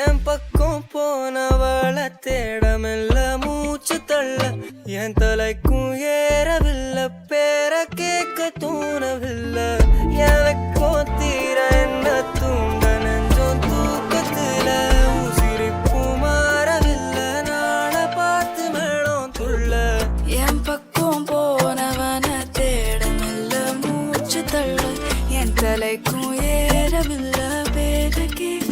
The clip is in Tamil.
என் பக்கம் போனவள தேடமில்ல மூச்சு தள்ள என் தலைக்கும் ஏறவில்லை பேர கேட்க தூணவில்லை எனக்கும் தீர என்ன தூண்ட நெஞ்சோம் தூக்கத்துல உசிரிப்பு மாறவில்லை நாள பார்த்து மேளம் துள்ள என் பக்கம் போனவன தேடமில்ல மூச்சு தள்ள என் தலைக்கும் ஏறவில்லை பேர கேட்க